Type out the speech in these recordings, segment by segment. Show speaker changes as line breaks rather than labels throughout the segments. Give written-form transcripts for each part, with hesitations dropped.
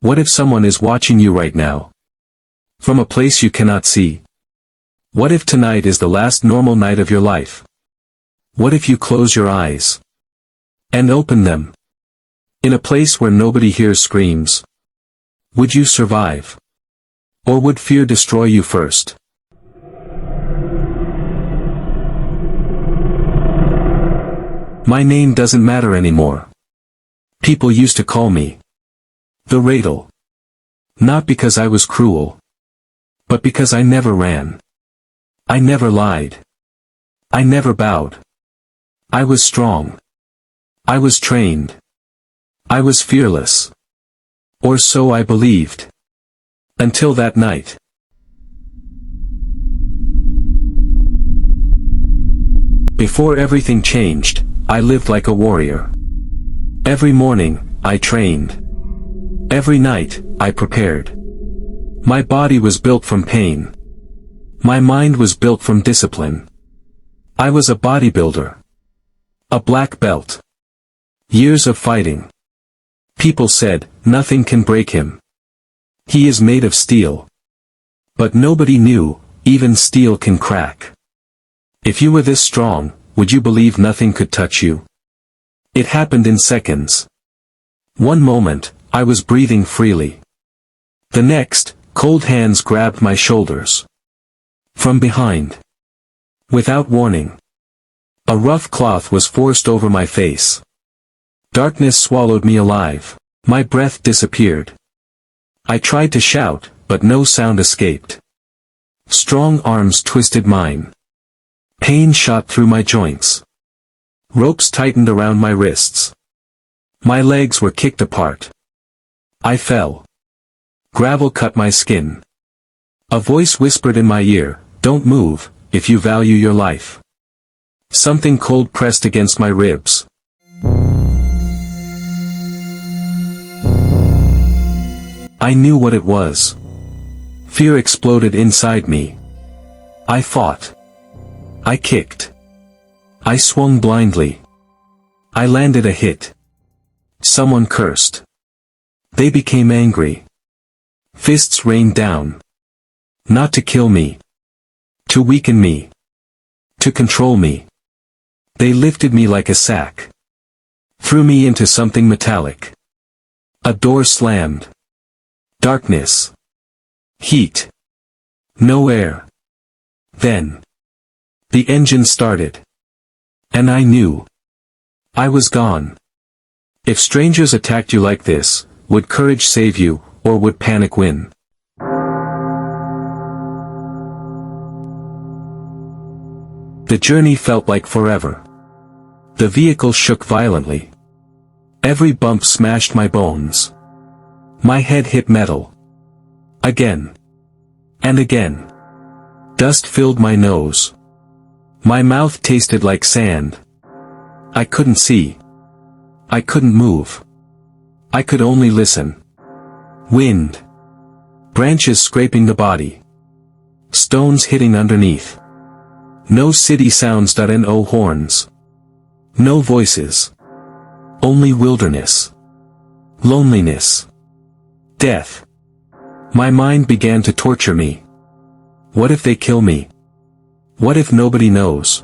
What if someone is watching you right now? From a place you cannot see? What if tonight is the last normal night of your life? What if you close your eyes and open them? In a place where nobody hears screams. Would you survive? Or would fear destroy you first? My name doesn't matter anymore. People used to call me the Ratel. Not because I was cruel, but because I never ran. I never lied. I never bowed. I was strong. I was trained. I was fearless. Or so I believed. Until that night. Before everything changed, I lived like a warrior. Every morning, I trained. Every night, I prepared. My body was built from pain. My mind was built from discipline. I was a bodybuilder. A black belt. Years of fighting. People said, nothing can break him. He is made of steel. But nobody knew, even steel can crack. If you were this strong, would you believe nothing could touch you? It happened in seconds. One moment, I was breathing freely. The next, cold hands grabbed my shoulders. From behind. Without warning. A rough cloth was forced over my face. Darkness swallowed me alive. My breath disappeared. I tried to shout, but no sound escaped. Strong arms twisted mine. Pain shot through my joints. Ropes tightened around my wrists. My legs were kicked apart. I fell. Gravel cut my skin. A voice whispered in my ear, "Don't move, if you value your life." Something cold pressed against my ribs. I knew what it was. Fear exploded inside me. I fought. I kicked. I swung blindly. I landed a hit. Someone cursed. They became angry. Fists rained down. Not to kill me. To weaken me. To control me. They lifted me like a sack. Threw me into something metallic. A door slammed. Darkness. Heat. No air. Then. The engine started. And I knew. I was gone. If strangers attacked you like this, would courage save you, or would panic win? The journey felt like forever. The vehicle shook violently. Every bump smashed my bones. My head hit metal. Again. And again. Dust filled my nose. My mouth tasted like sand. I couldn't see. I couldn't move. I could only listen. Wind. Branches scraping the body. Stones hitting underneath. No city sounds. No horns. No voices. Only wilderness. Loneliness. Death. My mind began to torture me. What if they kill me? What if nobody knows?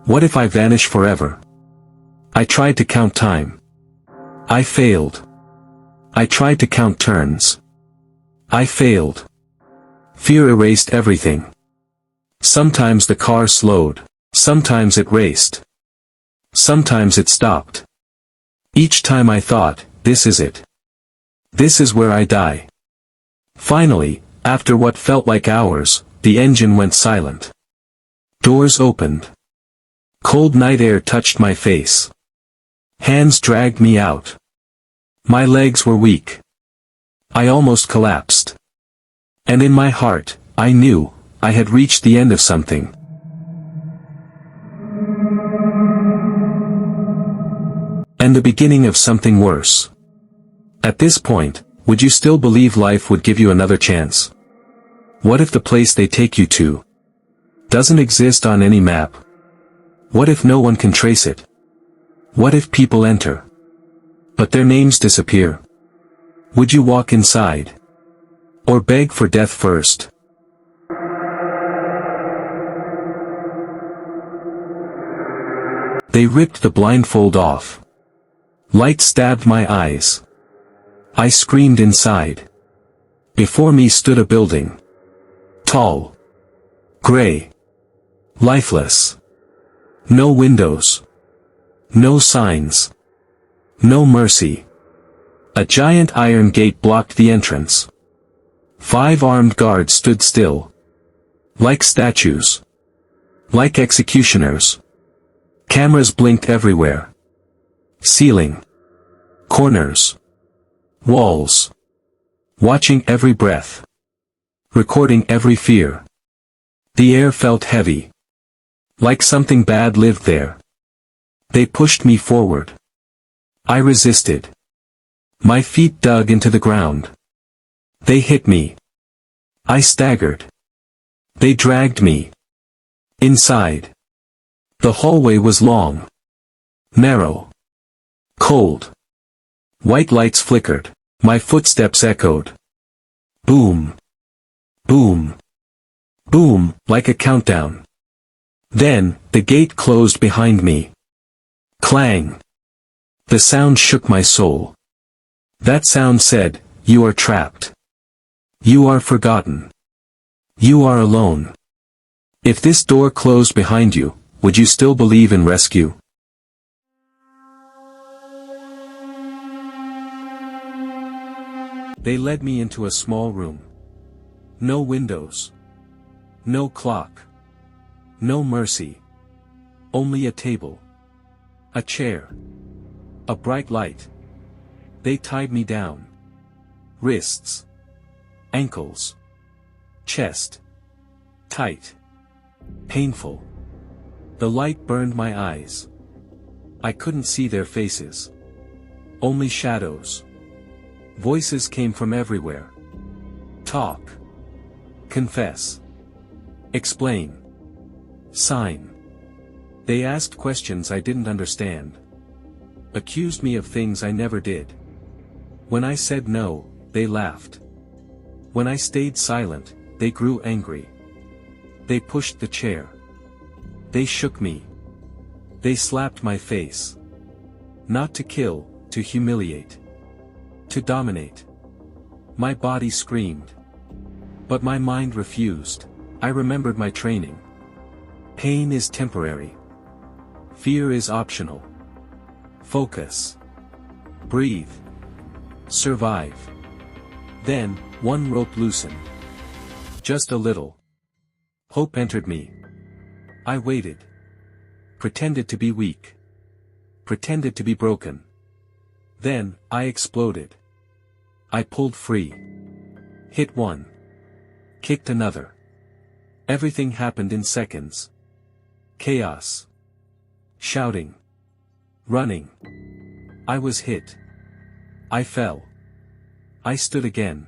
What if I vanish forever? I tried to count time. I failed. I tried to count turns. I failed. Fear erased everything. Sometimes the car slowed. Sometimes it raced. Sometimes it stopped. Each time I thought, this is it. This is where I die. Finally, after what felt like hours, the engine went silent. Doors opened. Cold night air touched my face. Hands dragged me out. My legs were weak. I almost collapsed. And in my heart, I knew, I had reached the end of something. And the beginning of something worse. At this point, would you still believe life would give you another chance? What if the place they take you to doesn't exist on any map? What if no one can trace it? What if people enter, but their names disappear? Would you walk inside? Or beg for death first? They ripped the blindfold off. Light stabbed my eyes. I screamed inside. Before me stood a building. Tall. Gray. Lifeless. No windows. No signs. No mercy. A giant iron gate blocked the entrance. 5 armed guards stood still. Like statues. Like executioners. Cameras blinked everywhere. Ceiling. Corners. Walls. Watching every breath. Recording every fear. The air felt heavy. Like something bad lived there. They pushed me forward. I resisted. My feet dug into the ground. They hit me. I staggered. They dragged me. Inside. The hallway was long. Narrow. Cold. White lights flickered. My footsteps echoed. Boom. Boom. Boom, like a countdown. Then, the gate closed behind me. Clang. The sound shook my soul. That sound said, "You are trapped. You are forgotten. You are alone." If this door closed behind you, would you still believe in rescue? They led me into a small room. No windows. No clock. No mercy. Only a table. A chair. A bright light. They tied me down. Wrists. Ankles. Chest. Tight. Painful. The light burned my eyes. I couldn't see their faces. Only shadows. Voices came from everywhere. Talk. Confess. Explain. Sign. They asked questions I didn't understand. Accused me of things I never did. When I said no, they laughed. When I stayed silent, they grew angry. They pushed the chair. They shook me. They slapped my face. Not to kill, to humiliate. To dominate. My body screamed. But my mind refused. I remembered my training. Pain is temporary. Fear is optional. Focus. Breathe. Survive. Then, one rope loosened. Just a little. Hope entered me. I waited. Pretended to be weak. Pretended to be broken. Then, I exploded. I pulled free. Hit one. Kicked another. Everything happened in seconds. Chaos. Shouting. Running. I was hit. I fell. I stood again.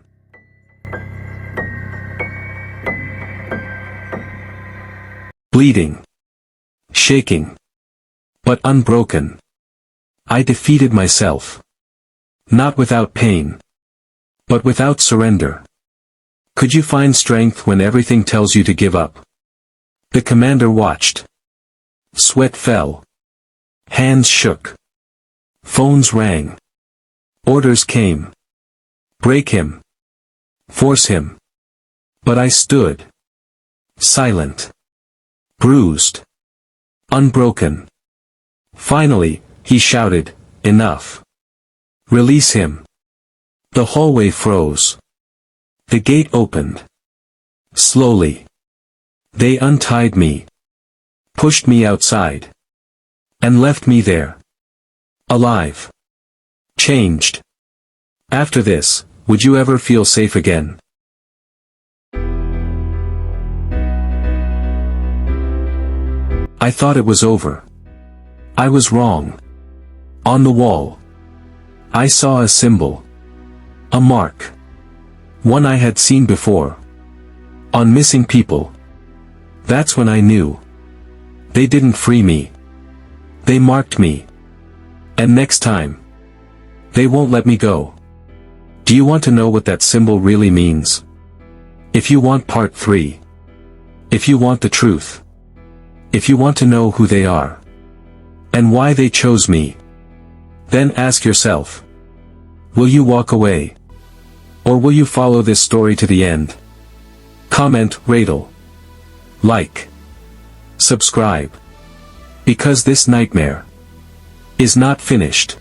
Bleeding. Shaking. But unbroken. I defeated myself. Not without pain. But without surrender. Could you find strength when everything tells you to give up? The commander watched. Sweat fell. Hands shook. Phones rang. Orders came. Break him. Force him. But I stood. Silent. Bruised. Unbroken. Finally, he shouted, "Enough. Release him." The hallway froze. The gate opened. Slowly. They untied me. Pushed me outside. And left me there. Alive. Changed. After this, would you ever feel safe again? I thought it was over. I was wrong. On the wall. I saw a symbol. A mark. One I had seen before. On missing people. That's when I knew. They didn't free me. They marked me. And next time. They won't let me go. Do you want to know what that symbol really means? If you want part 3. If you want the truth. If you want to know who they are. And why they chose me. Then ask yourself. Will you walk away? Or will you follow this story to the end? Comment, Ratel. Like. Subscribe. Because this nightmare is not finished.